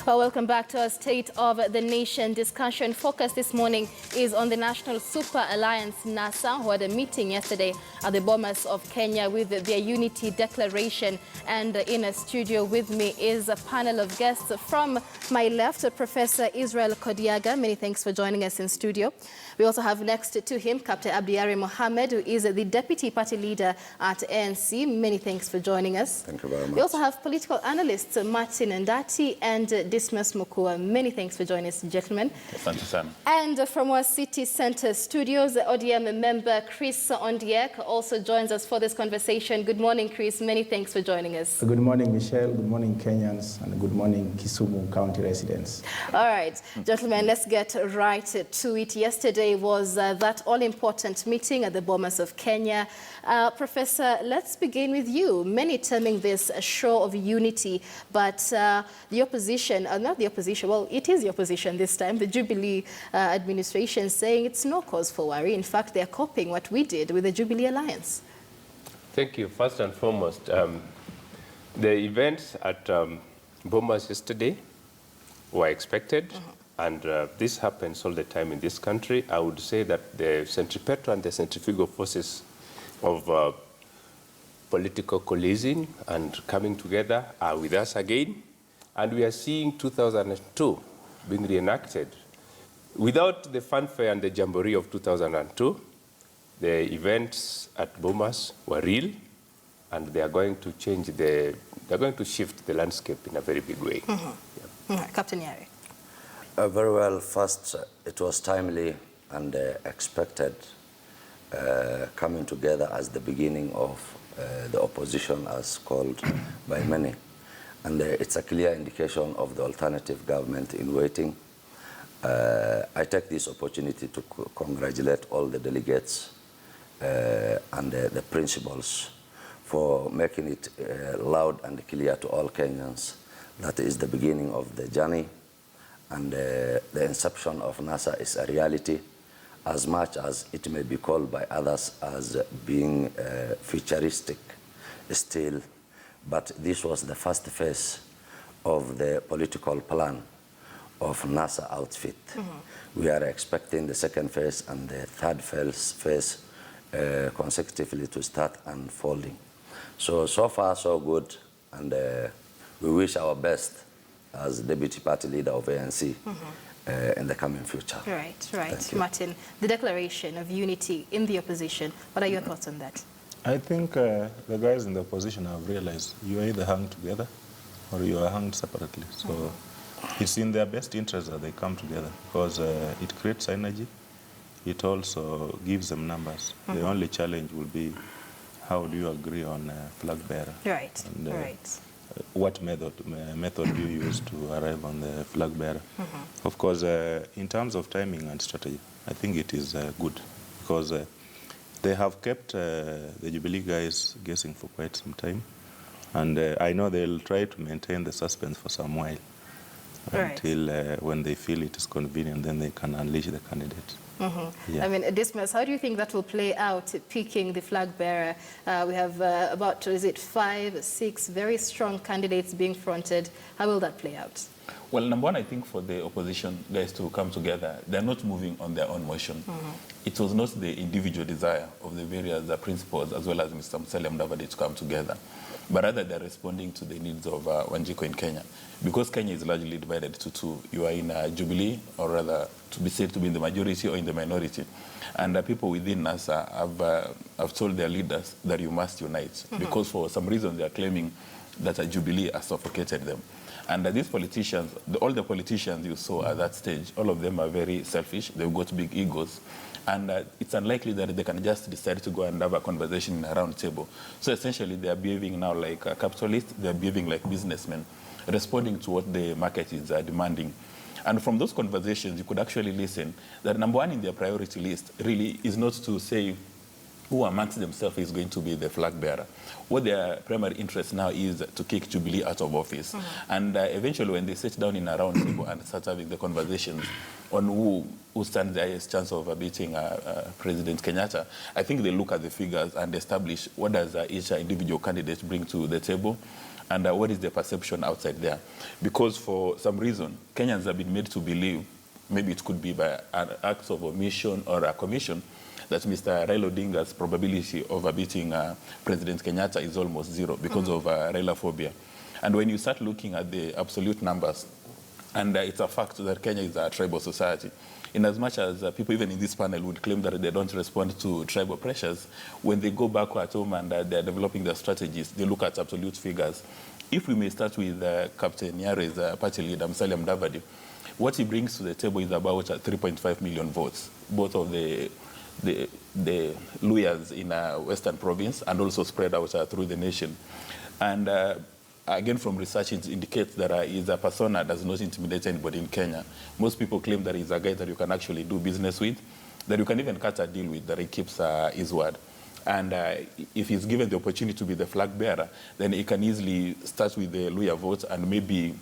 Well, welcome back to our State of the Nation discussion. Focus this morning is on the National Super Alliance, NASA, who had a meeting yesterday at the Bomas of Kenya with their unity declaration. And in a studio with me is a panel of guests. From my left, Professor Israel Kodiaga. Many thanks for joining us in studio. We also have next to him Captain Adbi Yare Mohammed, who is the Deputy Party Leader at ANC. Many thanks for joining us. Thank you very much. We also have political analysts Martin Andati and Dismas Mokua. Many thanks for joining us, gentlemen. Thank you, Sam. And from our City Centre studios, the ODM member Chris Ondiek also joins us for this conversation. Good morning, Chris. Many thanks for joining us. Good morning, Michelle. Good morning, Kenyans. And good morning, Kisumu County residents. All right, gentlemen, let's get right to it. Yesterday was that all-important meeting at the Bomas of Kenya. Professor, let's begin with you. Many terming this a show of unity, but the opposition, not the opposition, well, it is the opposition this time, the Jubilee administration saying it's no cause for worry. In fact, they're copying what we did with the Jubilee Alliance. Thank you. First and foremost, the events at Bomas yesterday were expected. And this happens all the time in this country. I would say that the centripetal and the centrifugal forces of political coalescing and coming together are with us again. And we are seeing 2002 being reenacted. Without the fanfare and the jamboree of 2002, the events at Bomas were real, and they are going to change they're going to shift the landscape in a very big way. Yeah. Captain Yare. Very well. First, it was timely and expected coming together as the beginning of the opposition as called by many. And it's a clear indication of the alternative government in waiting. I take this opportunity to congratulate all the delegates and the principals for making it loud and clear to all Kenyans that is the beginning of the journey. And the inception of NASA is a reality, as much as it may be called by others as being futuristic still. But this was the first phase of the political plan of NASA outfit. We are expecting the second phase and the third phase consecutively to start unfolding. So far, so good, and we wish our best as Deputy Party Leader of ANC in the coming future. Right. Martin, the declaration of unity in the opposition, what are your thoughts on that? I think the guys in the opposition have realized you either hang together or you are hanged separately. So it's in their best interest that they come together, because it creates energy. It also gives them numbers. The only challenge will be, how do you agree on flag bearer? Right. And, what method do you use to arrive on the flag bearer? Of course, in terms of timing and strategy, I think it is good, because they have kept the Jubilee guys guessing for quite some time, and I know they'll try to maintain the suspense for some while until when they feel it is convenient, then they can unleash the candidate. I mean, Dismas, how do you think that will play out, picking the flag bearer? We have about, is it 5, 6 very strong candidates being fronted. How will that play out? Well, number one, I think for the opposition guys to come together, they're not moving on their own motion. It was not the individual desire of the various principals, as well as Mr. Musalia Mudavadi, to come together, but rather they're responding to the needs of Wanjiku in Kenya. Because Kenya is largely divided to two. You are in Jubilee, or rather to be said to be in the majority or in the minority. And people within NASA have told their leaders that you must unite, because for some reason they are claiming that Jubilee has suffocated them. And these politicians, all the politicians you saw at that stage, all of them are very selfish. They've got big egos. And it's unlikely that they can just decide to go and have a conversation in a round table. So essentially, they are behaving now like capitalists. They are behaving like businessmen, responding to what the market is demanding. And from those conversations, you could actually listen that number one in their priority list really is not to say who amongst themselves is going to be the flag bearer. What their primary interest now is to kick Jubilee out of office. And eventually, when they sit down in a round table and start having the conversations on who stands the highest chance of beating President Kenyatta, I think they look at the figures and establish what does each individual candidate bring to the table. and what is the perception outside there. Because for some reason, Kenyans have been made to believe, maybe it could be by an act of omission or a commission, that Mr. Raila Odinga's probability of beating President Kenyatta is almost zero because of Raila phobia. And when you start looking at the absolute numbers, and it's a fact that Kenya is a tribal society, in as much as people even in this panel would claim that they don't respond to tribal pressures, when they go back at home and they're developing their strategies, they look at absolute figures. If we may start with Captain Yare's party leader, Musalia Mudavadi, what he brings to the table is about 3.5 million votes, both of the Luyas in Western Province and also spread out through the nation. And again, from research, it indicates that he's a persona that does not intimidate anybody in Kenya. Most people claim that he's a guy that you can actually do business with, that you can even cut a deal with, that he keeps his word. And if he's given the opportunity to be the flag bearer, then he can easily start with the Luya vote and maybe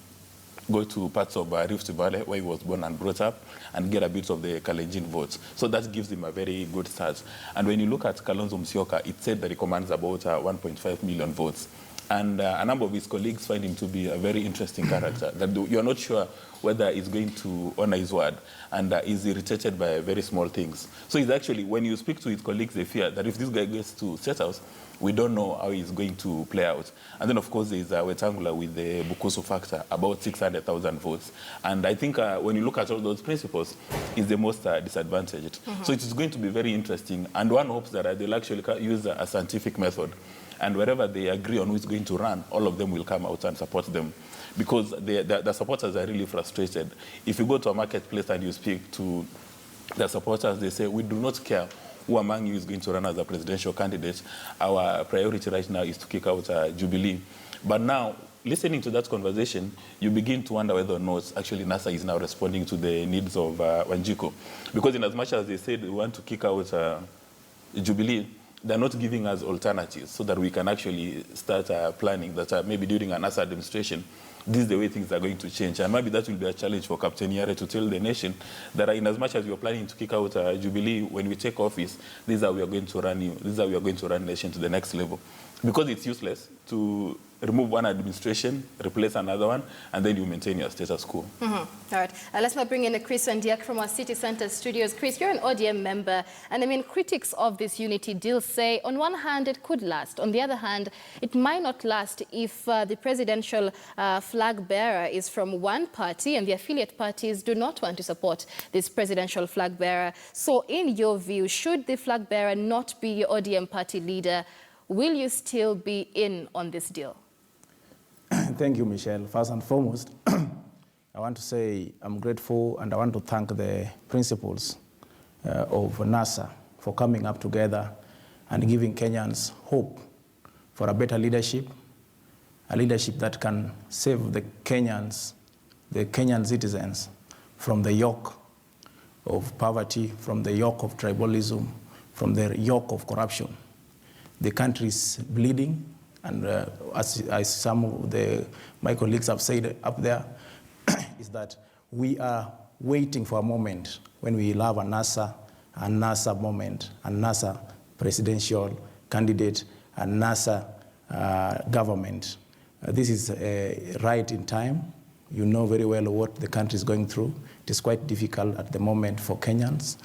go to parts of Rift Valley, where he was born and brought up, and get a bit of the Kalenjin votes. So that gives him a very good start. And when you look at Kalonzo Musyoka, it said that he commands about 1.5 million votes. And a number of his colleagues find him to be a very interesting character, that you're not sure whether he's going to honor his word, and is irritated by very small things. So he's actually, when you speak to his colleagues, they fear that if this guy gets to State House, we don't know how he's going to play out. And then, of course, there's Wetangula with the Bukusu factor, about 600,000 votes. And I think when you look at all those principles, he's the most disadvantaged. So it is going to be very interesting. And one hopes that they'll actually use a scientific method. And wherever they agree on who is going to run, all of them will come out and support them. Because the supporters are really frustrated. If you go to a marketplace and you speak to the supporters, they say, we do not care who among you is going to run as a presidential candidate. Our priority right now is to kick out Jubilee. But now, listening to that conversation, you begin to wonder whether or not actually NASA is now responding to the needs of Wanjiku. Because in as much as they said we want to kick out Jubilee, they're not giving us alternatives so that we can actually start planning that maybe during a NASA administration, this is the way things are going to change. And maybe that will be a challenge for Captain Yare to tell the nation that in as much as we are planning to kick out Jubilee, when we take office, this is how we are going to run you. This is how we are going to run the nation to the next level. Because it's useless to remove one administration, replace another one, and then you maintain your status quo. All right. Let's now bring in Chris Wandiak from our City Center studios. Chris, you're an ODM member, and I mean, critics of this unity deal say, on one hand, it could last. On the other hand, it might not last if the presidential flag bearer is from one party and the affiliate parties do not want to support this presidential flag bearer. So in your view, should the flag bearer not be your ODM party leader, will you still be in on this deal? Thank you, Michelle. First and foremost, I want to say I'm grateful and I want to thank the principals of NASA for coming up together and giving Kenyans hope for a better leadership, a leadership that can save the Kenyan citizens from the yoke of poverty, from the yoke of tribalism, from the yoke of corruption. The country is bleeding, and as some of my colleagues have said up there, is that we are waiting for a moment when we will have a NASA moment, a NASA presidential candidate, a NASA government. This is right in time. You know very well what the country is going through. It is quite difficult at the moment for Kenyans.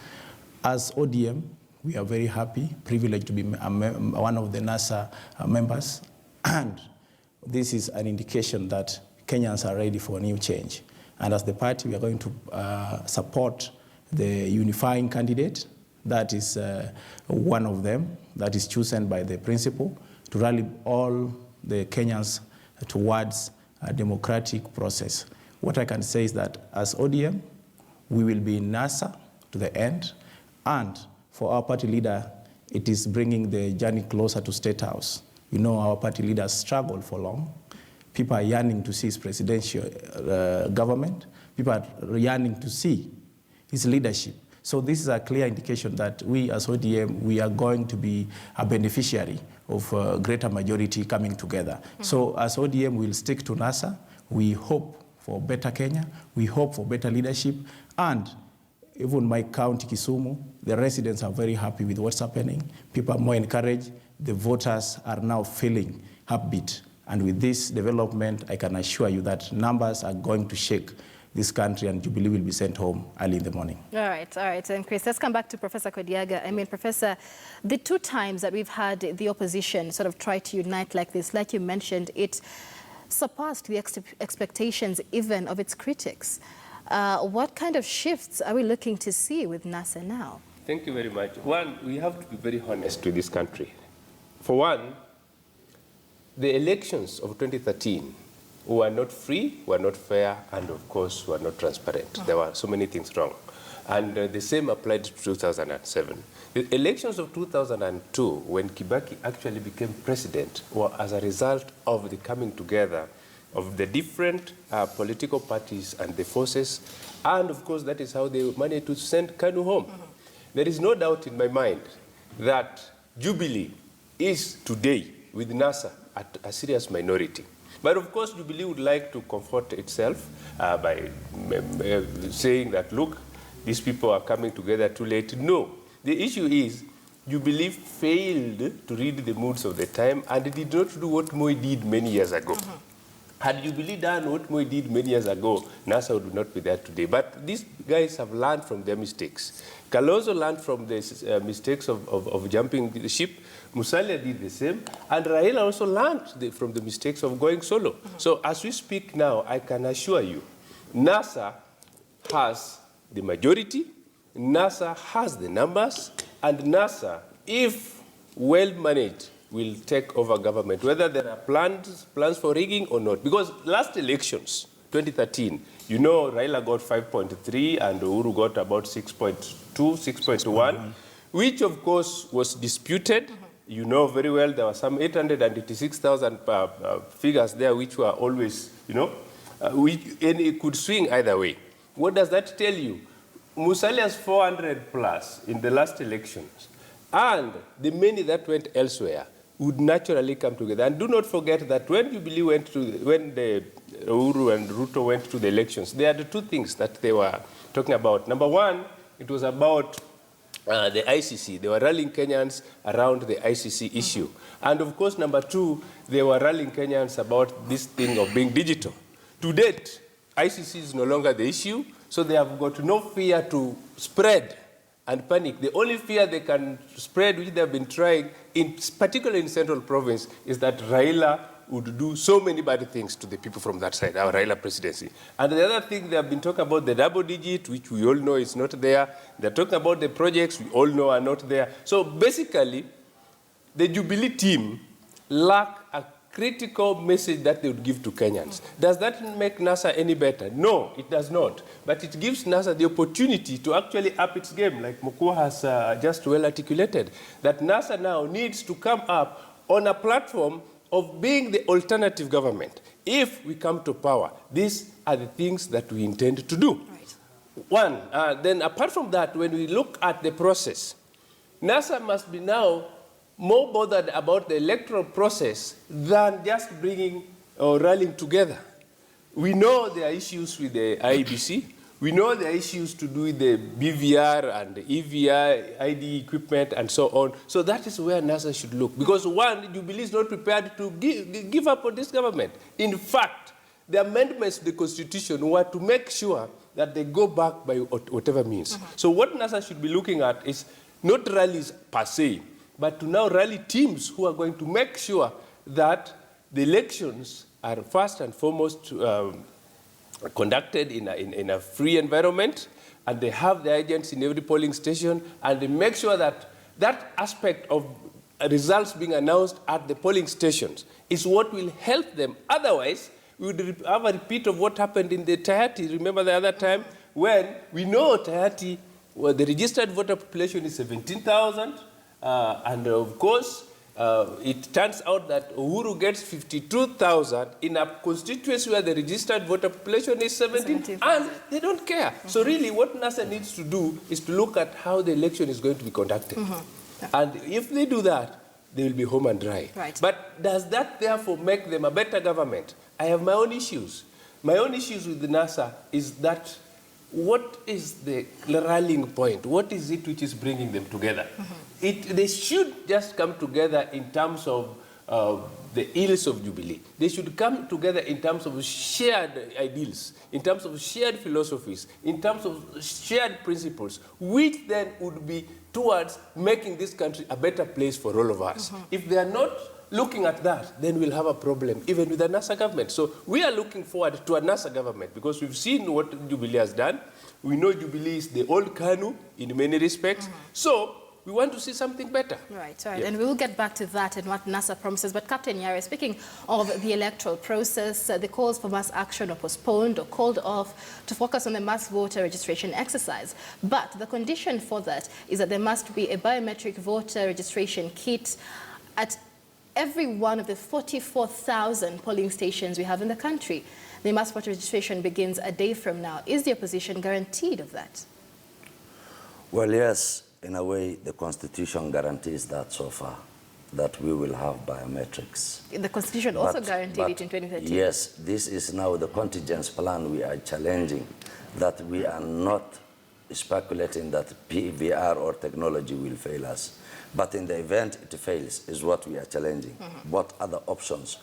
As ODM, we are very happy, privileged to be one of the NASA members. And this is an indication that Kenyans are ready for a new change. And as the party, we are going to support the unifying candidate. That is one of them, that is chosen by the principal to rally all the Kenyans towards a democratic process. What I can say is that as ODM, we will be in NASA to the end. And for our party leader, it is bringing the journey closer to State House. You know, our party leaders struggled for long. People are yearning to see his presidential government. People are yearning to see his leadership. So this is a clear indication that we as ODM, we are going to be a beneficiary of a greater majority coming together. So as ODM, we'll stick to NASA. We hope for better Kenya. We hope for better leadership. And even my county, Kisumu, the residents are very happy with what's happening. People are more encouraged. The voters are now feeling upbeat And with this development, I can assure you that numbers are going to shake this country, and Jubilee will be sent home early in the morning. All right. And Chris, let's come back to Professor Kodiaga. I mean, Professor, the 2 times that we've had the opposition sort of try to unite like this, like you mentioned, it surpassed the expectations even of its critics. What kind of shifts are we looking to see with NASA now? Thank you very much. One, we have to be very honest to this country. For one, the elections of 2013 were not free, were not fair, and of course were not transparent. There were so many things wrong. And the same applied to 2007. The elections of 2002, when Kibaki actually became president, were as a result of the coming together of the different political parties and the forces. And of course, that is how they managed to send Kanu home. There is no doubt in my mind that Jubilee is today, with NASA, at a serious minority. But of course, Jubilee would like to comfort itself by saying that, look, these people are coming together too late. No, the issue is Jubilee failed to read the moods of the time and did not do what Moi did many years ago. Had Jubilee done what Moi did many years ago, NASA would not be there today. But these guys have learned from their mistakes. Kalonzo learned from the mistakes of jumping the ship. Musalia did the same. And Raila also learned from the mistakes of going solo. So as we speak now, I can assure you, NASA has the majority, NASA has the numbers, and NASA, if well managed, will take over government, whether there are plans for rigging or not. Because last elections, 2013, you know, Raila got 5.3 and Uhuru got about 6.2, 6.1, which of course was disputed. You know very well there were some 886,000 figures there which were always, you know, and it could swing either way. What does that tell you? Musalia's 400 plus in the last elections and the many that went elsewhere would naturally come together. And do not forget that when Jubilee went to, when the Uhuru and Ruto went to the elections, there are the 2 things that they were talking about. Number one, it was about the ICC. They were rallying Kenyans around the ICC issue. And of course, number 2, they were rallying Kenyans about this thing of being digital. To date, ICC is no longer the issue, so they have got no fear to spread and panic. The only fear they can spread, which they have been trying, particularly in Central Province, is that Raila would do so many bad things to the people from that side, our Raila presidency. And the other thing, they have been talking about the double digit, which we all know is not there. They're talking about the projects we all know are not there. So basically, the Jubilee team lack a critical message that they would give to Kenyans. Does that make NASA any better? No, it does not. But it gives NASA the opportunity to actually up its game, like Mokua has just well articulated, that NASA now needs to come up on a platform of being the alternative government. If we come to power, these are the things that we intend to do. Right. One, then apart from that, when we look at the process, NASA must be now more bothered about the electoral process than just bringing or rallying together. We know there are issues with the IEBC. We know there are issues to do with the BVR and the EVI, ID equipment, and so on. So that is where NASA should look. Because one, Jubilee is not prepared to give up on this government. In fact, the amendments to the Constitution were to make sure that they go back by whatever means. So what NASA should be looking at is not rallies per se, but to now rally teams who are going to make sure that the elections are first and foremost conducted in a free environment, and they have the agents in every polling station, and they make sure that that aspect of results being announced at the polling stations is what will help them. Otherwise, we would have a repeat of what happened in the Tahiti. Remember the other time when we know Tahiti, well, the registered voter population is 17,000, and of course, it turns out that Uhuru gets 52,000 in a constituency where the registered voter population is 17, and they don't care. So really what NASA needs to do is to look at how the election is going to be conducted. And if they do that, they will be home and dry. Right. But does that therefore make them a better government? I have my own issues. My own issues with the NASA is that what is the rallying point? What is it which is bringing them together? They should just come together in terms of the ills of Jubilee. They should come together in terms of shared ideals, in terms of shared philosophies, in terms of shared principles, which then would be towards making this country a better place for all of us. If they are not looking at that, then we'll have a problem, even with the NASA government. So we are looking forward to a NASA government because we've seen what Jubilee has done. We know Jubilee is the old KANU in many respects. So we want to see something better. Right, right. Yeah. And we will get back to that and what NASA promises. But Captain Yare, speaking of the electoral process, the calls for mass action are postponed or called off to focus on the mass voter registration exercise. But the condition for that is that there must be a biometric voter registration kit at every one of the 44,000 polling stations we have in the country. The mass voter registration begins a day from now. Is the opposition guaranteed of that? Well, yes. In a way, the Constitution guarantees that so far, that we will have biometrics. The Constitution also guaranteed it in 2013. Yes, this is now the contingence plan we are challenging, that we are not speculating that PVR or technology will fail us. But in the event it fails is what we are challenging. What other options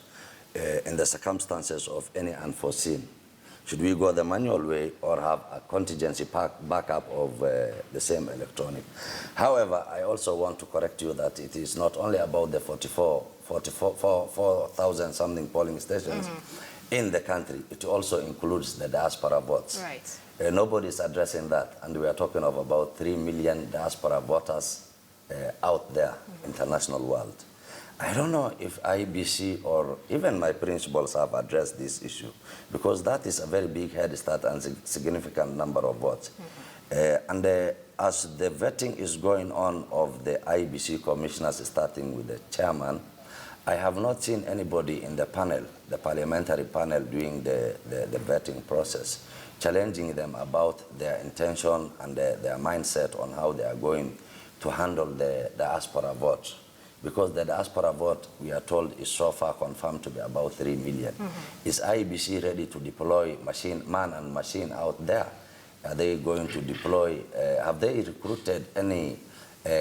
in the circumstances of any unforeseen? Should we go the manual way or have a contingency backup of the same electronic? However, I also want to correct you that it is not only about the 44,000 something polling stations in the country. It also includes the diaspora votes. Right. Nobody is addressing that, and we are talking of about 3 million diaspora voters out there, international world. I don't know if IBC or even my principals have addressed this issue, because that is a very big head start and significant number of votes. As the vetting is going on of the IBC commissioners, starting with the chairman, I have not seen anybody in the panel, the parliamentary panel, doing the vetting process, challenging them about their intention and their mindset on how they are going to handle the diaspora vote. Because the diaspora vote, we are told, is so far confirmed to be about 3 million. Is IBC ready to deploy man and machine out there? Are they going to deploy, have they recruited any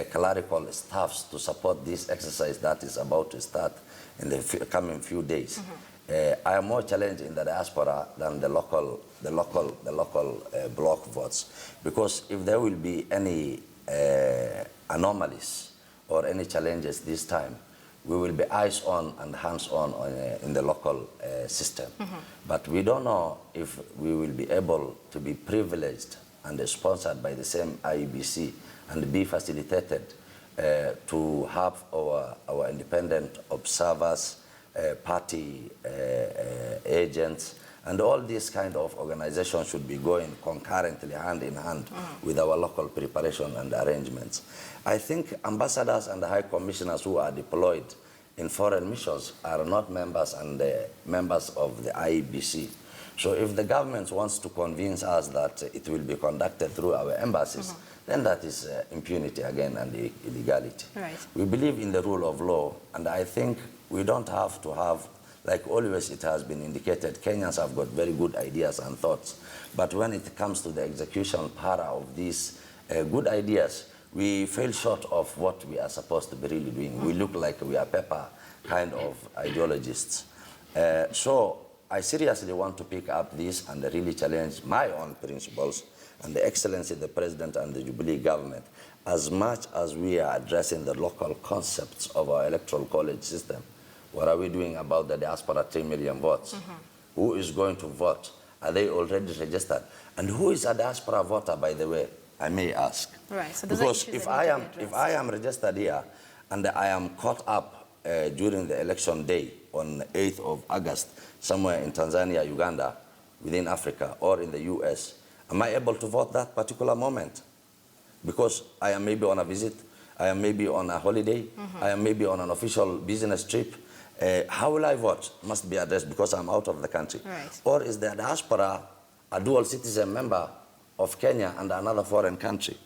clerical staffs to support this exercise that is about to start in the coming few days? I am more challenged in the diaspora than the local block votes. Because if there will be any anomalies or any challenges this time, we will be eyes on and hands on in the local system. But we don't know if we will be able to be privileged and sponsored by the same IEBC and be facilitated to have our independent observers, party agents, and all these kind of organizations should be going concurrently, hand in hand, with our local preparation and arrangements. I think ambassadors and high commissioners who are deployed in foreign missions are not members and members of the IEBC. So if the government wants to convince us that it will be conducted through our embassies, then that is impunity again and illegality. Right. We believe in the rule of law, and I think we don't have to have, like always it has been indicated, Kenyans have got very good ideas and thoughts. But when it comes to the execution power of these good ideas, we fell short of what we are supposed to be really doing. We look like we are paper kind of ideologists. So I seriously want to pick up this and really challenge my own principles and the excellency of the President and the Jubilee government, as much as we are addressing the local concepts of our electoral college system. What are we doing about the diaspora 3 million votes? Who is going to vote? Are they already registered? And who is a diaspora voter, by the way, I may ask? Right. So because if I am registered here and I am caught up during the election day on 8th of August, somewhere in Tanzania, Uganda, within Africa, or in the US, am I able to vote that particular moment? Because I am maybe on a visit, I am maybe on a holiday, I am maybe on an official business trip. How will I vote? Must be addressed because I'm out of the country. Right. Or is the diaspora a dual citizen member of Kenya and another foreign country?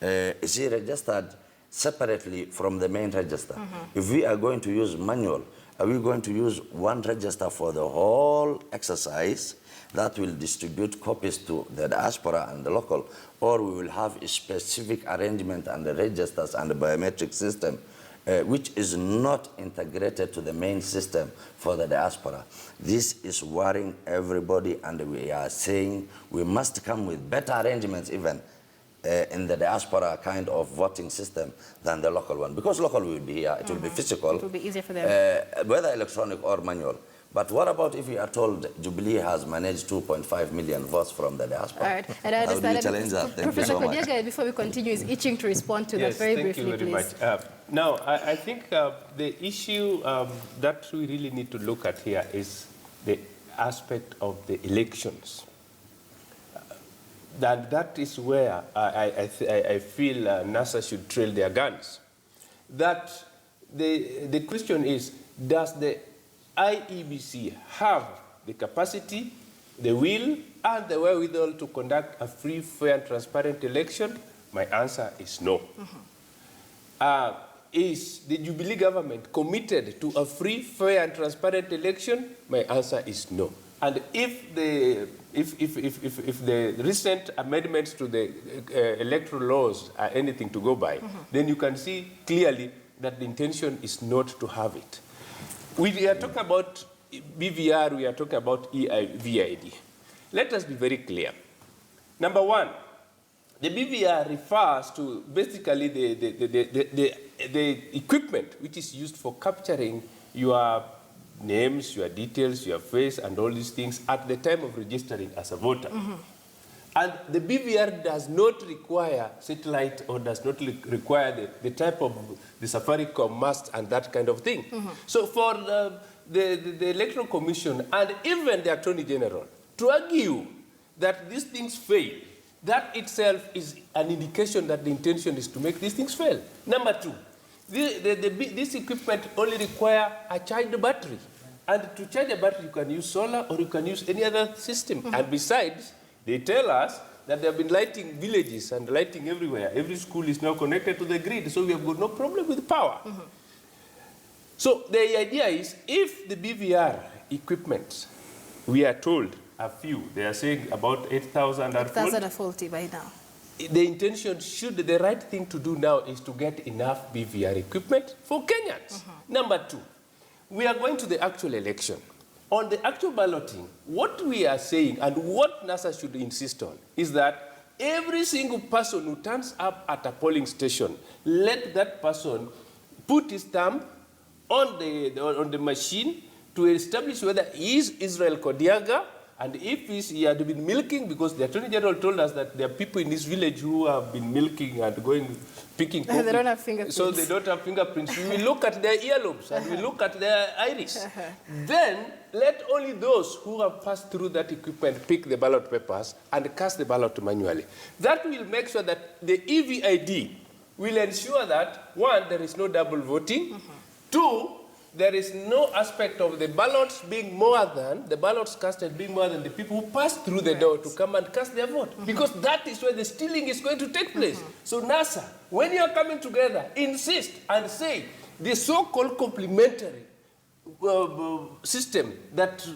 Is he registered separately from the main register? If we are going to use manual, are we going to use one register for the whole exercise that will distribute copies to the diaspora and the local, or we will have a specific arrangement and the registers and the biometric system which is not integrated to the main system for the diaspora. This is worrying everybody, and we are saying we must come with better arrangements even in the diaspora kind of voting system than the local one. Because local will be here, it will be physical. It will be easier for them. Whether electronic or manual. But what about if we are told Jubilee has managed 2.5 million votes from the diaspora? All right. And I understand How do you challenge that? Thank Professor you so much. Kodiaga, before we continue, is itching to respond to that very briefly, please. Thank you very much. Now, I think the issue that we really need to look at here is the aspect of the elections. That is where I feel NASA should trail their guns. That the question is, does the IEBC have the capacity, the will, and the wherewithal to conduct a free, fair, and transparent election? My answer is no. Is the Jubilee government committed to a free, fair, and transparent election? My answer is no. And if the recent amendments to the electoral laws are anything to go by, then you can see clearly that the intention is not to have it. We are talking about BVR, we are talking about VID. Let us be very clear. Number one, the BVR refers to basically the equipment which is used for capturing your names, your details, your face, and all these things at the time of registering as a voter. And the BVR does not require satellite or does not require the type of the Safaricom mast and that kind of thing. So for the Electoral Commission and even the Attorney General to argue that these things fail, that itself is an indication that the intention is to make these things fail. Number two, this equipment only require a charged battery. And to charge a battery, you can use solar or you can use any other system. And besides, they tell us that they have been lighting villages and lighting everywhere. Every school is now connected to the grid, so we have got no problem with power. So the idea is, if the BVR equipment, we are told a few, they are saying about 8,000 are full. 8,000 are faulty by now. The intention the right thing to do now is to get enough BVR equipment for Kenyans. Number two, we are going to the actual election. On the actual balloting, what we are saying and what NASA should insist on is that every single person who turns up at a polling station, let that person put his thumb on the machine to establish whether he is Israel Kodiaga, and if he had been milking, because the Attorney General told us that there are people in this village who have been milking and picking coffee. They don't have fingerprints. So they don't have fingerprints. We look at their earlobes and we look at their iris. Then let only those who have passed through that equipment pick the ballot papers and cast the ballot manually. That will make sure that the EVID will ensure that, one, there is no double voting, two, there is no aspect of the ballots being more than, the ballots casted being more than the people who pass through the door to come and cast their vote. Because that is where the stealing is going to take place. So NASA, when you are coming together, insist and say the so-called complementary system that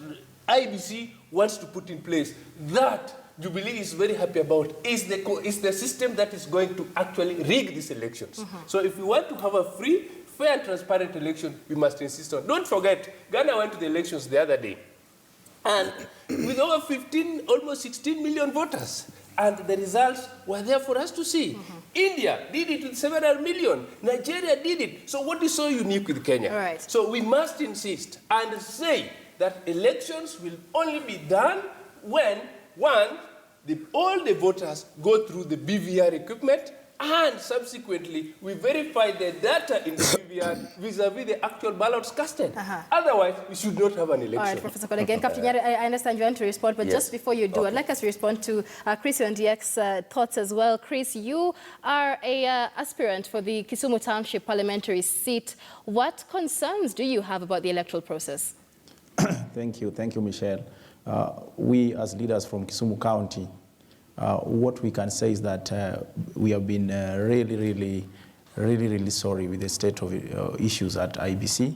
IBC wants to put in place, that Jubilee is very happy about, is the system that is going to actually rig these elections. So if we want to have a free, fair and transparent election, we must insist on. Don't forget, Ghana went to the elections the other day, and with over 15, almost 16 million voters, and the results were there for us to see. India did it with several million. Nigeria did it. So what is so unique with Kenya? All right. So we must insist and say that elections will only be done when, one, all the voters go through the BVR equipment, and subsequently, we verify the data in the BVR vis-a-vis the actual ballots casted. Otherwise, we should not have an election. All right, Professor Kodiaga. Again, Captain Yare, I understand you want to respond, but just before you do, I'd like us to respond to Chris Ondiek's thoughts as well. Chris, you are an aspirant for the Kisumu Township parliamentary seat. What concerns do you have about the electoral process? Thank you, Michelle. We as leaders from Kisumu County, what we can say is that we have been really sorry with the state of issues at IBC.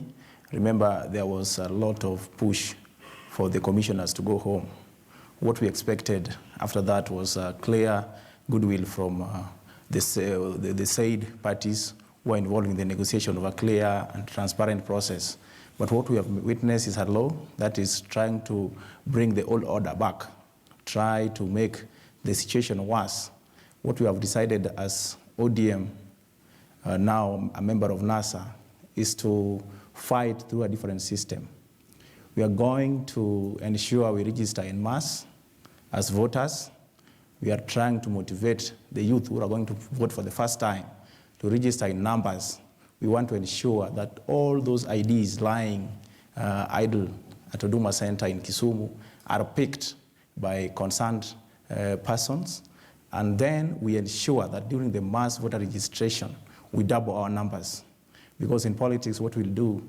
Remember, there was a lot of push for the commissioners to go home. What we expected after that was clear goodwill from the said parties who are involved in the negotiation of a clear and transparent process. But what we have witnessed is a law that is trying to bring the old order back, try to make the situation worse. What we have decided as ODM, now a member of NASA, is to fight through a different system. We are going to ensure we register en masse as voters. We are trying to motivate the youth who are going to vote for the first time to register in numbers. We want to ensure that all those IDs lying idle at Huduma Center in Kisumu are picked by concerned persons. And then we ensure that during the mass voter registration, we double our numbers. Because in politics, what we'll do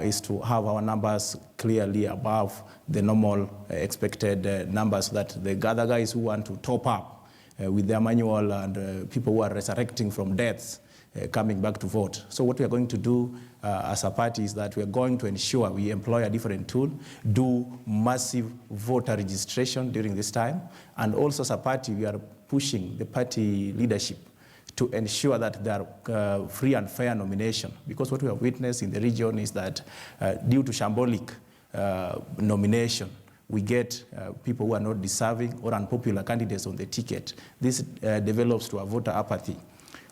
is to have our numbers clearly above the normal expected numbers, so that the other guys who want to top up with their manual and people who are resurrecting from deaths coming back to vote. So what we are going to do as a party is that we are going to ensure we employ a different tool, do massive voter registration during this time, and also as a party we are pushing the party leadership to ensure that there are free and fair nomination. Because what we have witnessed in the region is that due to shambolic nomination, we get people who are not deserving or unpopular candidates on the ticket. This develops to a voter apathy.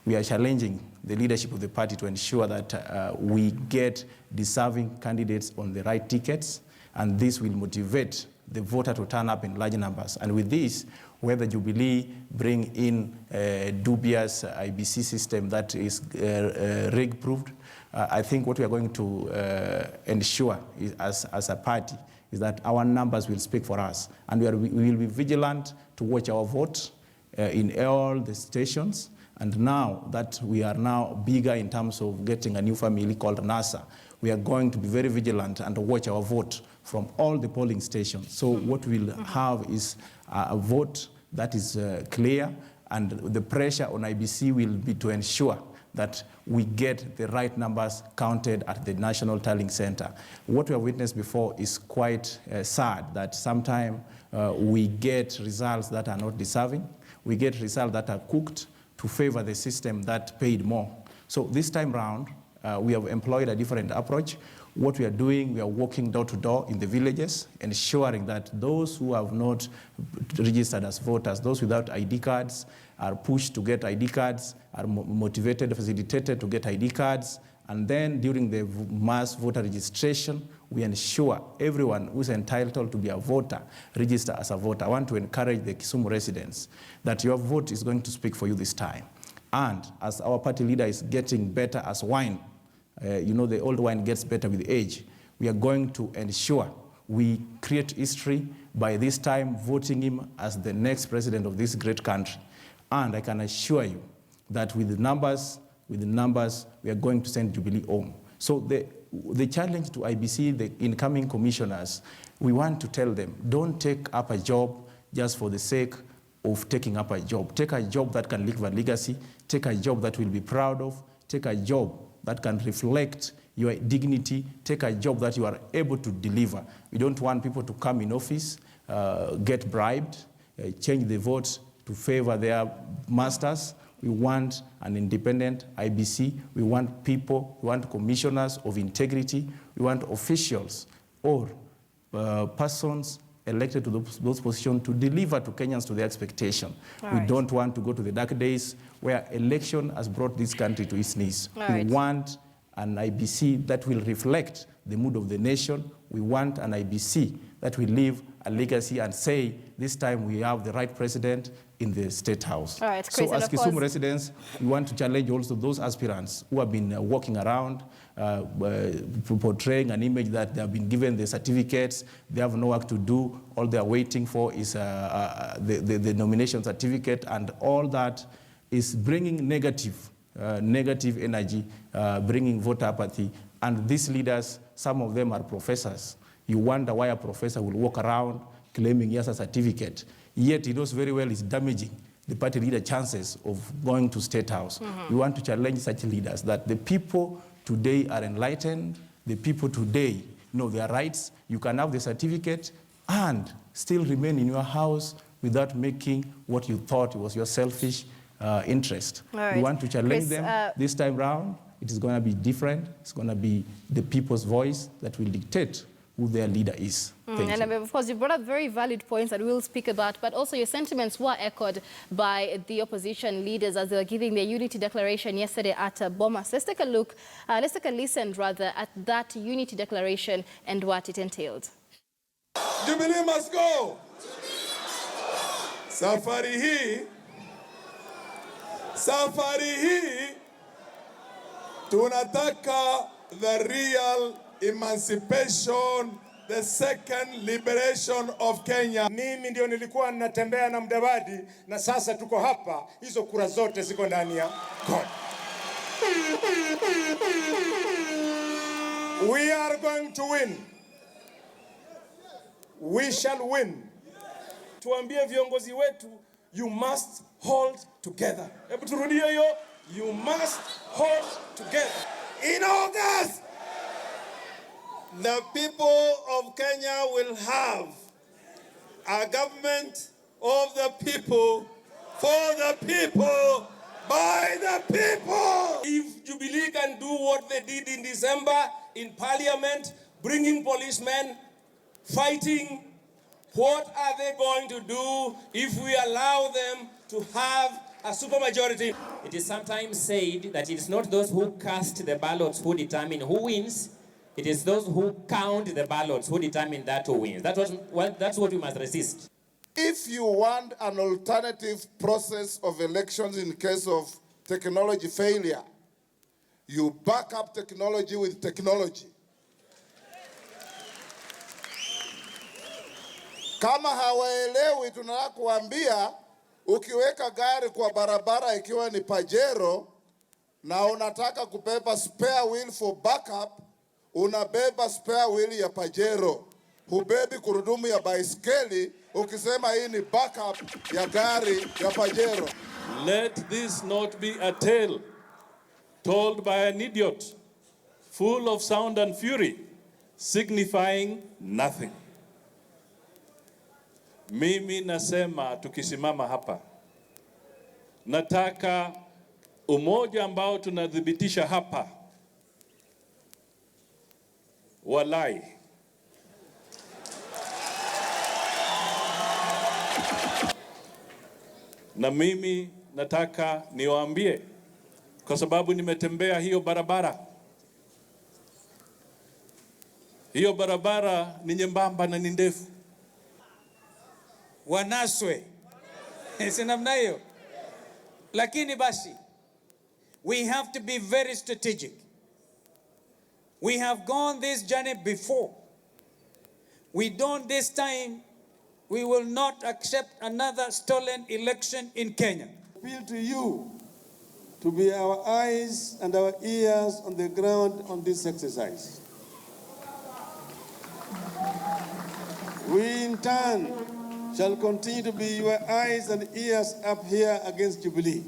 We are challenging the leadership of the party to ensure that we get deserving candidates on the right tickets, and this will motivate the voter to turn up in large numbers. And with this, whether Jubilee bring in a dubious IBC system that is rig-proofed, I think what we are going to ensure is, as a party is that our numbers will speak for us. And we will be vigilant to watch our vote in all the stations. And now that we are now bigger in terms of getting a new family called NASA, we are going to be very vigilant and watch our vote from all the polling stations. So what we'll have is a vote that is clear, and the pressure on IBC will be to ensure that we get the right numbers counted at the National Tallying Center. What we have witnessed before is quite sad, that sometimes we get results that are not deserving. We get results that are cooked to favor the system that paid more. So this time round, we have employed a different approach. What we are doing, we are walking door to door in the villages, ensuring that those who have not registered as voters, those without ID cards, are pushed to get ID cards, are motivated, facilitated to get ID cards, and then during the mass voter registration, we ensure everyone who is entitled to be a voter register as a voter. I want to encourage the Kisumu residents that your vote is going to speak for you this time. And as our party leader is getting better as wine, you know, the old wine gets better with age. We are going to ensure we create history by this time voting him as the next president of this great country. And I can assure you that with the numbers, we are going to send Jubilee home. So the challenge to IBC, the incoming commissioners, we want to tell them, don't take up a job just for the sake of taking up a job. Take a job that can leave a legacy. Take a job that will be proud of. Take a job that can reflect your dignity. Take a job that you are able to deliver. We don't want people to come in office, get bribed, change the vote to favor their masters. We want an independent IBC. We want people, we want commissioners of integrity. We want officials or persons elected to those positions to deliver to Kenyans to their expectation. We don't want to go to the dark days where election has brought this country to its knees. We want an IBC that will reflect the mood of the nation. We want an IBC that will leave a legacy and say, this time we have the right president in the State House. All right, Chris, so as Kisumu residents, we want to challenge also those aspirants who have been walking around portraying an image that they have been given the certificates, they have no work to do, all they are waiting for is the nomination certificate, and all that is bringing negative energy, bringing voter apathy. And these leaders, some of them are professors. You wonder why a professor will walk around claiming he has a certificate, yet he knows very well it's damaging the party leader chances of going to State House. We want to challenge such leaders that the people today are enlightened, the people today know their rights. You can have the certificate and still remain in your house without making what you thought was your selfish interest. Right. We want to challenge Chris, them this time round. It is going to be different. It's going to be the people's voice that will dictate who their leader is. Thank you. And of course, you brought up very valid points that we'll speak about, but also your sentiments were echoed by the opposition leaders as they were giving their unity declaration yesterday at Bomas. Let's take a look, let's take a listen rather at that unity declaration and what it entailed. Jubilee must go. Safari hii tunataka the real emancipation, the second liberation of Kenya. Mimi ndio nilikuwa natembea na Mdavadi na sasa tuko hapa, hizo kura zote ziko ndani ya God. We are going to win. We shall win. Tuambie viongozi wetu, you must hold together. Hebu turudie hiyo, you must hold together. In August, The people of Kenya will have a government of the people, for the people, by the people. if Jubilee can do what they did in December in Parliament, bringing policemen, fighting, what are they going to do if we allow them to have a supermajority? It is sometimes said that it is not those who cast the ballots who determine who wins. It is those who count the ballots who determine that who wins. That's what we must resist. If you want an alternative process of elections in case of technology failure, you back up technology with technology. Kama hawaelewi, tunataka kuambia, ukiweka gari kwa barabara ikiwa ni Pajero na unataka kubeba spare wheel for backup, unabeba spare wheel ya Pajero. Hubebi kurudumu ya baiskeli ukisema hii ni backup ya gari ya Pajero. Let this not be a tale told by an idiot, full of sound and fury, signifying nothing. Mimi nasema tukisimama hapa, nataka umoja ambao tunadhibitisha hapa, walai. Na mimi nataka niwaambie, kwa sababu nimetembea hiyo barabara. Hiyo barabara ni nyembamba na ni ndefu. Wanaswe. Si namna hiyo. Lakini basi, we have to be very strategic. We have gone this journey before. We don't this time. We will not accept another stolen election in Kenya. Appeal to you to be our eyes and our ears on the ground on this exercise. We in turn shall continue to be your eyes and ears up here against Jubilee.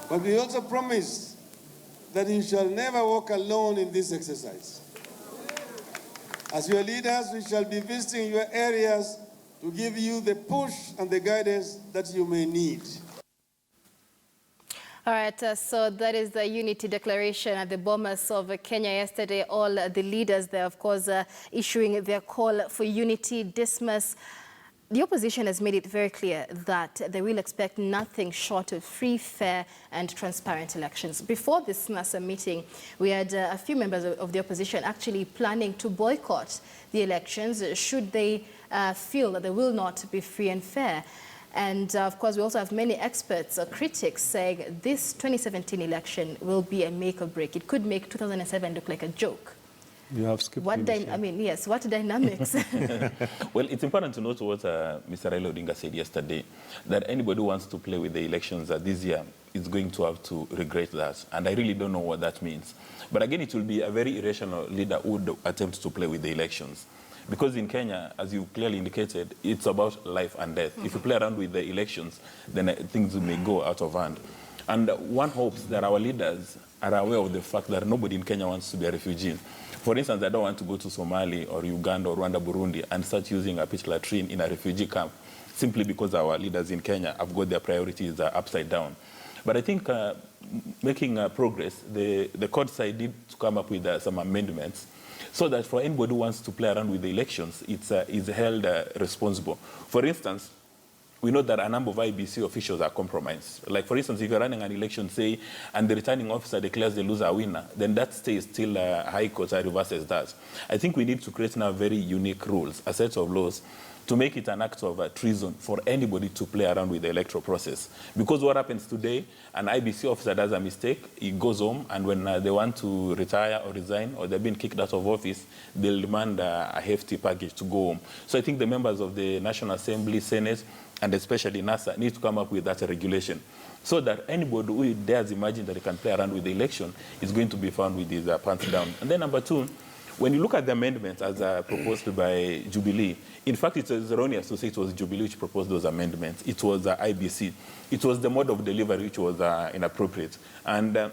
But we also promise that you shall never walk alone in this exercise. As your leaders, we shall be visiting your areas to give you the push and the guidance that you may need. All right, so that is the unity declaration at the Bomas of Kenya yesterday. All the leaders there, of course, issuing their call for unity. Dismas, the opposition has made it very clear that they will expect nothing short of free, fair and transparent elections. Before this NASA meeting, we had a few members of the opposition actually planning to boycott the elections should they feel that they will not be free and fair. And of course, we also have many experts or critics saying this 2017 election will be a make or break. It could make 2007 look like a joke. You have skipped what yes, what dynamics? Well, it's important to note what Mr. Raila Odinga said yesterday, that anybody who wants to play with the elections this year is going to have to regret that. And I really don't know what that means. But again, it will be a very irrational leader who would attempt to play with the elections. Because in Kenya, as you clearly indicated, it's about life and death. If you play around with the elections, then things may go out of hand. And one hopes that our leaders are aware of the fact that nobody in Kenya wants to be a refugee. For instance, I don't want to go to Somalia or Uganda or Rwanda, Burundi and start using a pitch latrine in a refugee camp simply because our leaders in Kenya have got their priorities upside down. But I think making progress, the court side did come up with some amendments so that for anybody who wants to play around with the elections, it's held responsible. For instance, we know that a number of IBC officials are compromised. Like, for instance, if you're running an election, say, and the returning officer declares the loser a winner, then that stays till High Court reverses that. I think we need to create now very unique rules, a set of laws, to make it an act of treason for anybody to play around with the electoral process. Because what happens today, an IBC officer does a mistake, he goes home, and when they want to retire or resign, or they've been kicked out of office, they'll demand a hefty package to go home. So I think the members of the National Assembly, Senate, and especially NASA need to come up with that regulation so that anybody who dares imagine that they can play around with the election is going to be found with his pants down. And then number two, when you look at the amendments as proposed by Jubilee, in fact, it is erroneous to say it was Jubilee which proposed those amendments. It was IBC. It was the mode of delivery which was inappropriate. And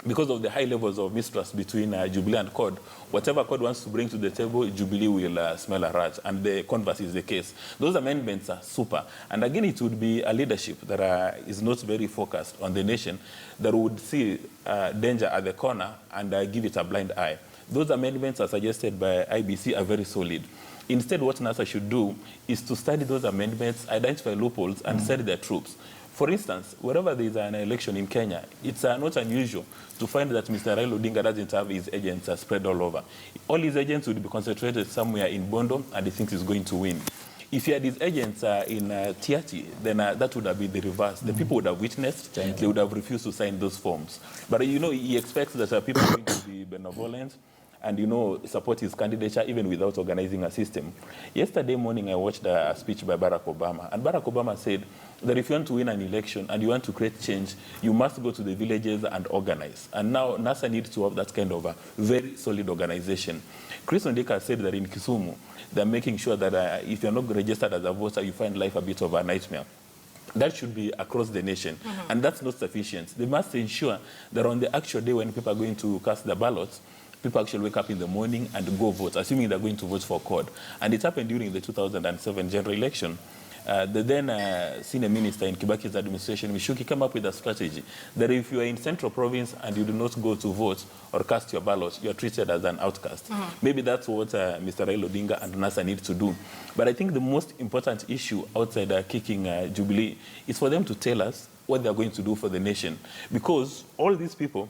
because of the high levels of mistrust between Jubilee and CORD, whatever CORD wants to bring to the table, Jubilee will smell a rat, and the converse is the case. Those amendments are super. And again, it would be a leadership that is not very focused on the nation, that would see danger at the corner and give it a blind eye. Those amendments as suggested by IBC are very solid. Instead, what NASA should do is to study those amendments, identify loopholes, and send their troops. For instance, wherever there is an election in Kenya, it's not unusual to find that Mr. Raila Odinga doesn't have his agents spread all over. All his agents would be concentrated somewhere in Bondo, and he thinks he's going to win. If he had his agents in Tiati, then that would have been the reverse. The people would have witnessed, they would have refused to sign those forms. But, you know, he expects that people are going to be benevolent and, you know, support his candidature even without organizing a system. Yesterday morning, I watched a speech by Barack Obama, and Barack Obama said that if you want to win an election and you want to create change, you must go to the villages and organize. And now NASA needs to have that kind of a very solid organization. Chris Ondika said that in Kisumu, they're making sure that if you're not registered as a voter, you find life a bit of a nightmare. That should be across the nation, and that's not sufficient. They must ensure that on the actual day when people are going to cast their ballots, people actually wake up in the morning and go vote, assuming they're going to vote for CORD. And it happened during the 2007 general election. The then senior minister in Kibaki's administration, Mishuki, came up with a strategy that if you are in Central Province and you do not go to vote or cast your ballot, you are treated as an outcast. Maybe that's what Mr. Raila Odinga and NASA need to do. But I think the most important issue outside kicking Jubilee is for them to tell us what they're going to do for the nation. Because all these people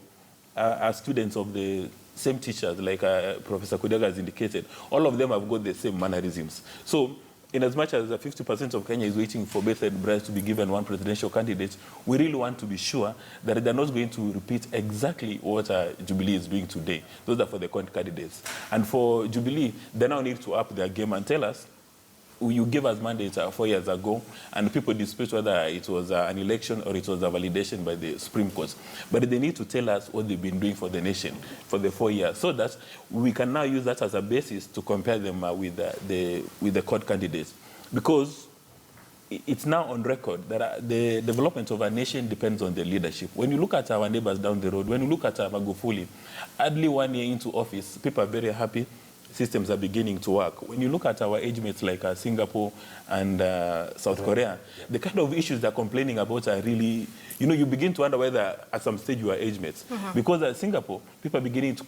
are students of the same teachers, like Professor Kodiaga has indicated. All of them have got the same mannerisms. So, in as much as 50% of Kenya is waiting for bated breath to be given one presidential candidate, we really want to be sure that they're not going to repeat exactly what Jubilee is doing today. Those are for the current candidates. And for Jubilee, they now need to up their game and tell us, you gave us mandate 4 years ago, and people dispute whether it was an election or it was a validation by the Supreme Court. But they need to tell us what they've been doing for the nation for the 4 years, so that we can now use that as a basis to compare them with the CORD candidates. Because it's now on record that the development of a nation depends on the leadership. When you look at our neighbors down the road, when you look at Magufuli, hardly 1 year into office, people are very happy. Systems are beginning to work. When you look at our age mates like Singapore and South Korea, the kind of issues they're complaining about are really, you know, you begin to wonder whether at some stage you are age mates. Because at Singapore, people are beginning to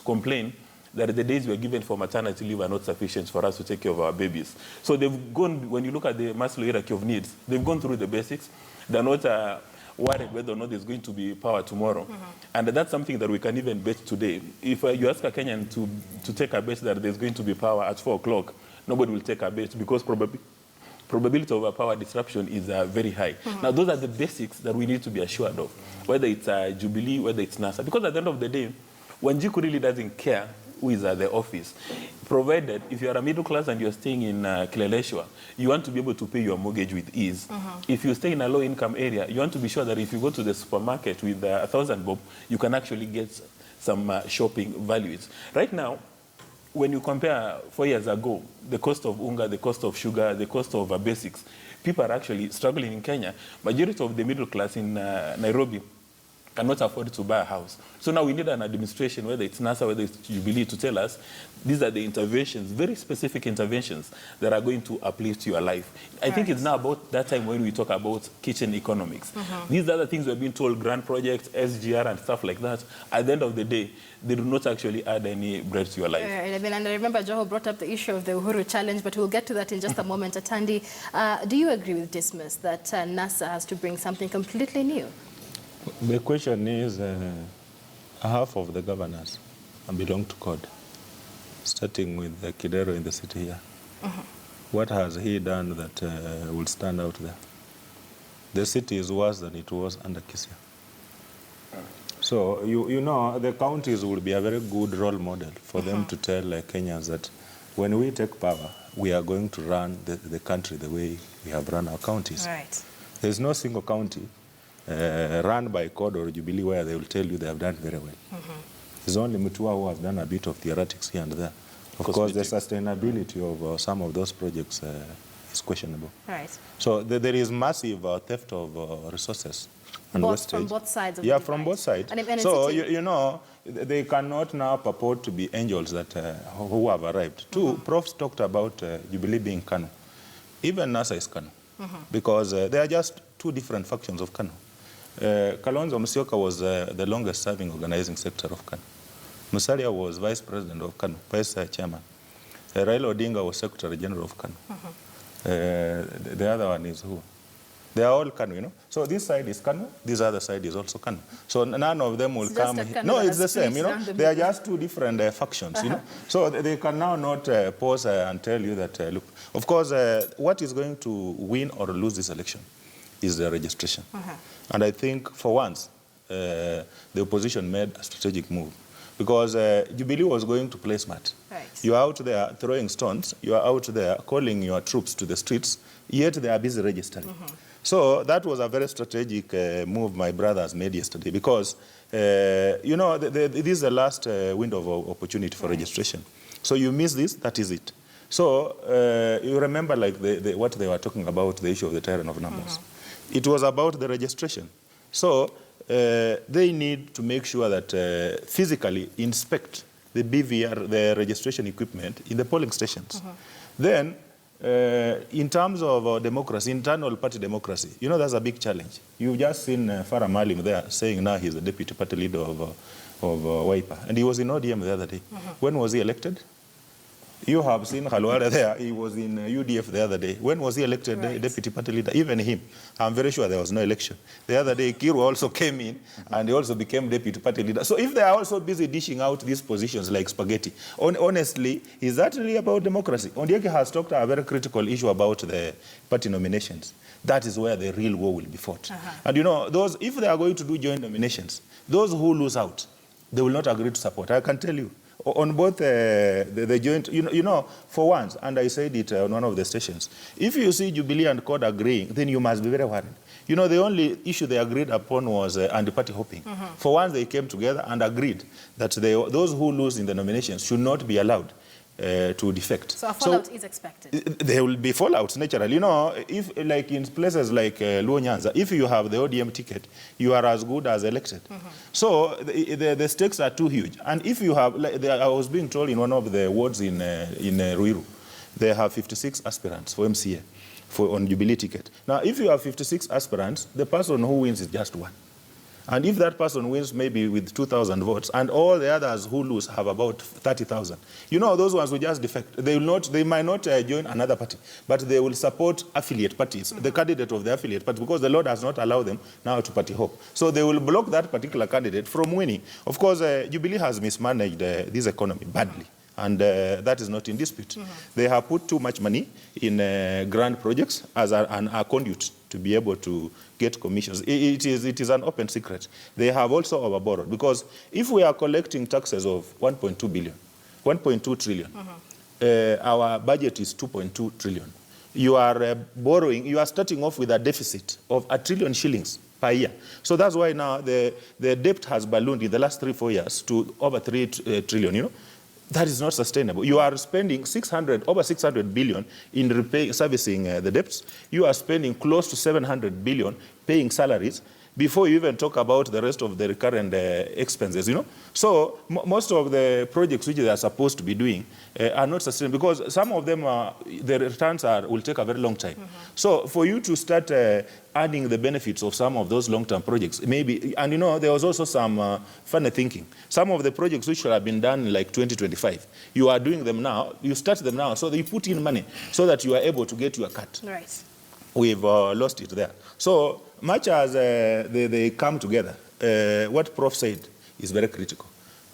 complain that the days we are given for maternity leave are not sufficient for us to take care of our babies. So they've gone, when you look at the Maslow hierarchy of needs, they've gone through the basics. They're not worried whether or not there's going to be power tomorrow. And that's something that we can even bet today. If you ask a Kenyan to take a bet that there's going to be power at 4 o'clock, nobody will take a bet because probability of a power disruption is very high. Now, those are the basics that we need to be assured of, whether it's Jubilee, whether it's NASA. Because at the end of the day, Wanjiku really doesn't care who is at the office, provided if you are a middle class and you're staying in Kileleshwa, you want to be able to pay your mortgage with ease. If you stay in a low-income area, you want to be sure that if you go to the supermarket with 1,000 bob, you can actually get some shopping values. Right now, when you compare 4 years ago, the cost of unga, the cost of sugar, the cost of basics, people are actually struggling in Kenya. Majority of the middle class in Nairobi cannot afford to buy a house. So now we need an administration, whether it's NASA, whether it's Jubilee, to tell us these are the interventions, very specific interventions that are going to uplift your life. I think it's now about that time when we talk about kitchen economics. These are the things we're being told, grand projects, SGR and stuff like that. At the end of the day, they do not actually add any bread to your life. And I remember Joho brought up the issue of the Uhuru Challenge, but we'll get to that in just a moment. Atandi, do you agree with Dismas that NASA has to bring something completely new? The question is, half of the governors belong to CORD, starting with Kidero in the city here. What has he done that will stand out there? The city is worse than it was under Kisia. So, you know, the counties will be a very good role model for them to tell Kenyans that when we take power, we are going to run the country the way we have run our counties. Right. There's no single county run by CORD or Jubilee where they will tell you they have done very well. There's only Mutua who has done a bit of theoretics here and there. Of course, the sustainability of some of those projects is questionable. Right. So there is massive theft of resources and wastage. From both sides of the divide. From both sides. And so, you know, they cannot now purport to be angels that who have arrived. Two, Profs talked about Jubilee being Kanu. Even NASA is Kanu. Because they are just two different factions of Kanu. Kalonzo Musyoka was the longest-serving organizing sector of KANU. Musalia was vice president of KANU, vice chairman. Raila Odinga was secretary general of KANU. The other one is who? They are all KANU, you know. So this side is KANU, this other side is also KANU. So none of them will come. No, it's the same, you know. They are just two different factions, you know. So they can now not pause and tell you that, look, of course, what is going to win or lose this election is the registration. And I think for once, the opposition made a strategic move because Jubilee was going to play smart. Right. You are out there throwing stones, you are out there calling your troops to the streets, yet they are busy registering. So that was a very strategic move my brothers made yesterday because, you know, this is the last window of opportunity for registration. So you miss this, that is it. So you remember like what they were talking about, the issue of the tyrant of numbers. It was about the registration. So they need to make sure that physically inspect the BVR, the registration equipment in the polling stations. Then, in terms of democracy, internal party democracy, you know, that's a big challenge. You've just seen Farah Malim there saying now he's the deputy party leader of Wiper. And he was in ODM the other day. When was he elected? You have seen Khalwala there. He was in UDF the other day. When was he elected deputy party leader? Even him. I'm very sure there was no election. The other day, Kiru also came in, and he also became deputy party leader. So if they are also busy dishing out these positions like spaghetti, honestly, is that really about democracy? Ondieki has talked a very critical issue about the party nominations. That is where the real war will be fought. And you know, those, if they are going to do joint nominations, those who lose out, they will not agree to support. I can tell you. On both the joint, you know, for once, and I said it on one of the stations, if you see Jubilee and CORD agreeing, then you must be very worried. You know, the only issue they agreed upon was anti-party hopping. For once, they came together and agreed that those who lose in the nominations should not be allowed to defect. So a fallout is expected? There will be fallouts, naturally. You know, if like in places like Luo Nyanza, if you have the ODM ticket, you are as good as elected. So the stakes are too huge. And if you have, like, I was being told in one of the wards in Ruiru, they have 56 aspirants for MCA on Jubilee ticket. Now, if you have 56 aspirants, the person who wins is just one. And if that person wins maybe with 2,000 votes, and all the others who lose have about 30,000, you know, those ones will just defect. They will not, they might not join another party, but they will support affiliate parties, the candidate of the affiliate party, because the law does not allow them now to party hop. So they will block that particular candidate from winning. Of course, Jubilee has mismanaged this economy badly. And that is not in dispute. They have put too much money in grand projects as a conduit to be able to get commissions. It is an open secret. They have also overborrowed, because if we are collecting taxes of 1.2 billion, 1.2 trillion, our budget is 2.2 trillion. You are borrowing, you are starting off with a deficit of 1 trillion shillings per year. So that's why now the debt has ballooned in the last 3-4 years to over 3 trillion, you know. That is not sustainable. You are spending over 600 billion in servicing the debts. You are spending close to 700 billion paying salaries. before you even talk about the rest of the recurrent expenses, you know. So most of the projects which they are supposed to be doing are not sustainable, because some of them, the returns will take a very long time. So for you to start adding the benefits of some of those long-term projects, maybe, and you know, there was also some funny thinking. Some of the projects which should have been done in like 2025, you are doing them now, you start them now, so you put in money so that you are able to get your cut. Right. We've lost it there. So much as they come together, what Prof said is very critical.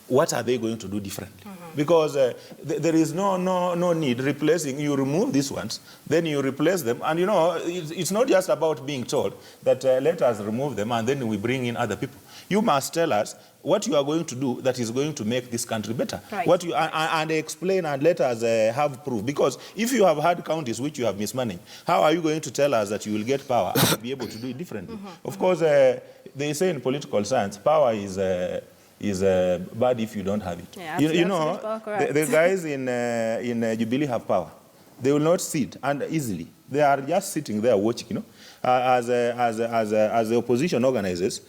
What are they going to do differently? Because there is no need replacing. You remove these ones, then you replace them. And you know, it's not just about being told that let us remove them and then we bring in other people. You must tell us what you are going to do that is going to make this country better. Right. What you, and explain and let us have proof. Because if you have had counties which you have mismanaged, how are you going to tell us that you will get power and be able to do it differently? Of course, they say in political science, power is bad if you don't have it. Yeah, you know, the guys in Jubilee have power. They will not sit and easily. They are just sitting there watching. You know, as the opposition organizers,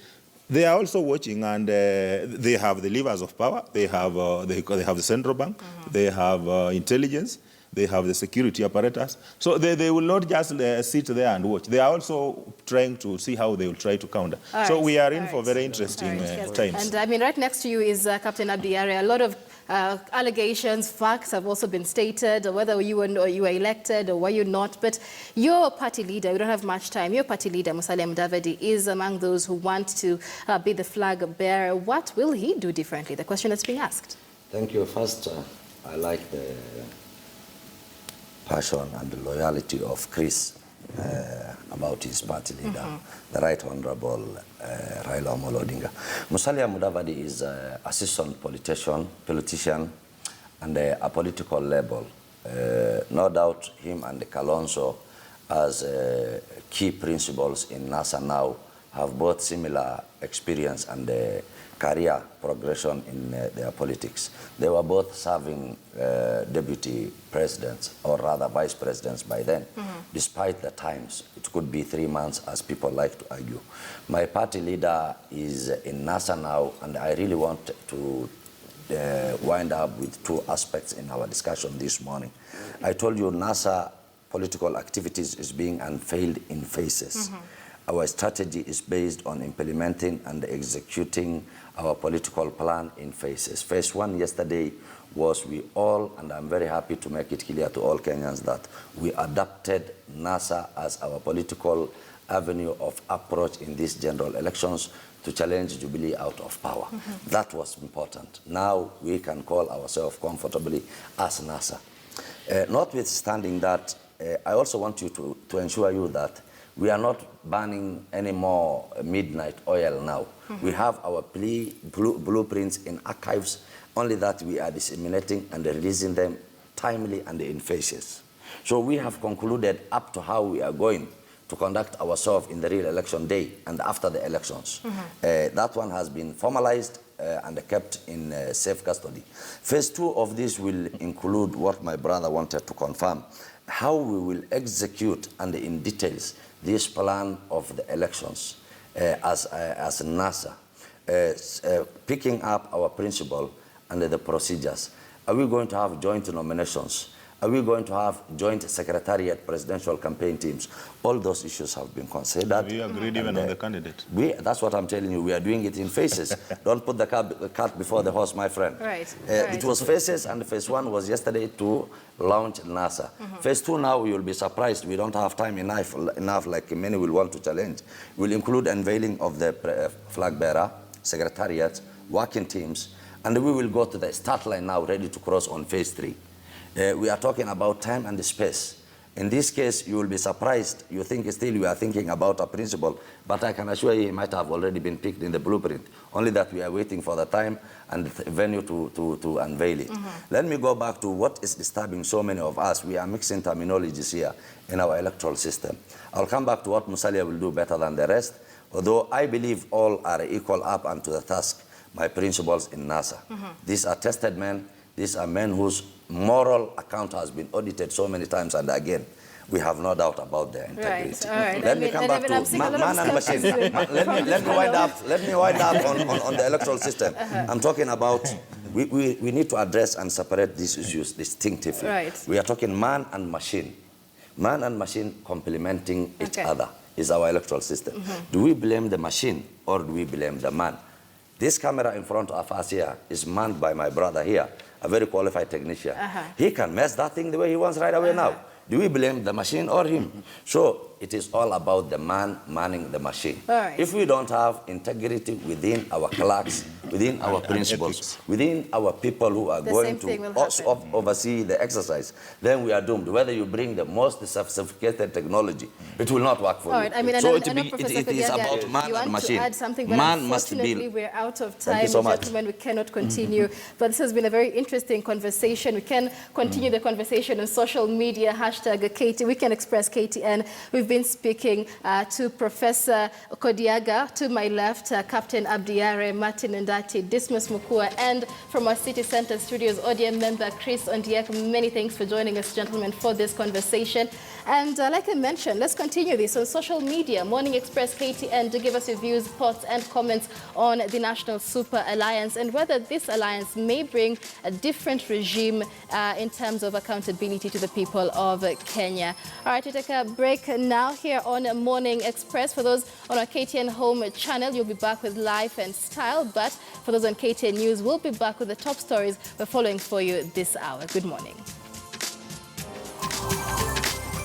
they are also watching, and they have the levers of power. They have the central bank. They have intelligence. They have the security apparatus. So they will not just sit there and watch. They are also trying to see how they will try to counter. So we are in for very interesting times. And I mean, right next to you is Captain Adbi Yare. A lot of allegations, facts have also been stated, whether you were elected or were you not. But your party leader, we don't have much time, your party leader, Musalia Mudavadi, is among those who want to be the flag bearer. What will he do differently? The question that's being asked. Thank you. First, I like the passion and the loyalty of Chris about his party leader, the Right Honorable Raila Amolo Odinga. Musalia Mudavadi is an assistant politician and a political label. No doubt him and Kalonzo as key principals in NASA now have both similar experience and career progression in their politics. They were both serving deputy presidents, or rather vice presidents by then, despite the times. It could be 3 months, as people like to argue. My party leader is in NASA now, and I really want to wind up with two aspects in our discussion this morning. I told you NASA political activities is being unveiled in phases. Our strategy is based on implementing and executing our political plan in phases. Phase one yesterday was we all, and I'm very happy to make it clear to all Kenyans that we adopted NASA as our political avenue of approach in these general elections to challenge Jubilee out of power. That was important. Now we can call ourselves comfortably as NASA. Notwithstanding that, I also want you to ensure you that we are not burning any more midnight oil now. We have our blueprints in archives, only that we are disseminating and releasing them timely and in phases. So we have concluded up to how we are going to conduct ourselves in the real election day and after the elections. That one has been formalized and kept in safe custody. Phase two of this will include what my brother wanted to confirm, how we will execute and in details this plan of the elections as NASA, picking up our principle and the procedures. Are we going to have joint nominations? Are we going to have joint secretariat presidential campaign teams? All those issues have been considered. We agreed even on the candidate. That's what I'm telling you. We are doing it in phases. Don't put the cart before the horse, my friend. Right. It was phases, and phase one was yesterday to launch NASA. Phase two now, you will be surprised. We don't have time enough like many will want to challenge. We'll include unveiling of the flag bearer, secretariat, working teams, and we will go to the start line now, ready to cross on phase three. We are talking about time and space. In this case, you will be surprised. You think still we are thinking about a principle, but I can assure you it might have already been picked in the blueprint, only that we are waiting for the time and the venue to unveil it. Let me go back to what is disturbing so many of us. We are mixing terminologies here in our electoral system. I'll come back to what Musalia will do better than the rest, although I believe all are equal up unto the task, my principles in NASA. These are tested men. These are men whose moral account has been audited so many times and again. we have no doubt about their integrity. All right. Let me come back to man and machine. Let me wind up on the electoral system. I'm talking about, we need to address and separate these issues distinctively. Right. We are talking man and machine. Man and machine complementing each other is our electoral system. Do we blame the machine or do we blame the man? This camera in front of us here is manned by my brother here, a very qualified technician. He can mess that thing the way he wants right away now. Do we blame the machine or him? So it is all about the man manning the machine. If we don't have integrity within our clerks, within our principals, within our people who are going to oversee the exercise, then we are doomed. Whether you bring the most sophisticated technology, it will not work for you. I mean, so it is about man and machine. To add something, but man must unfortunately, be. we're out of time. Thank you so much. Gentlemen, we cannot continue. But this has been a very interesting conversation. We can continue the conversation on social media, #KT. We can express KTN. We've been speaking to Professor Kodiaga, to my left, Captain Adbi Yare, Martin Andati, Dismas Mokua, and from our City Center Studios, audience member Chris Ondiek. Many thanks for joining us, gentlemen, for this conversation. And like I mentioned, let's continue this on social media. Morning Express KTN, to give us your views, thoughts, and comments on the National Super Alliance and whether this alliance may bring a different regime in terms of accountability to the people of Kenya. All right, we take a break now here on Morning Express. For those on our KTN Home channel, you'll be back with Life and Style. But for those on KTN News, we'll be back with the top stories we're following for you this hour. Good morning.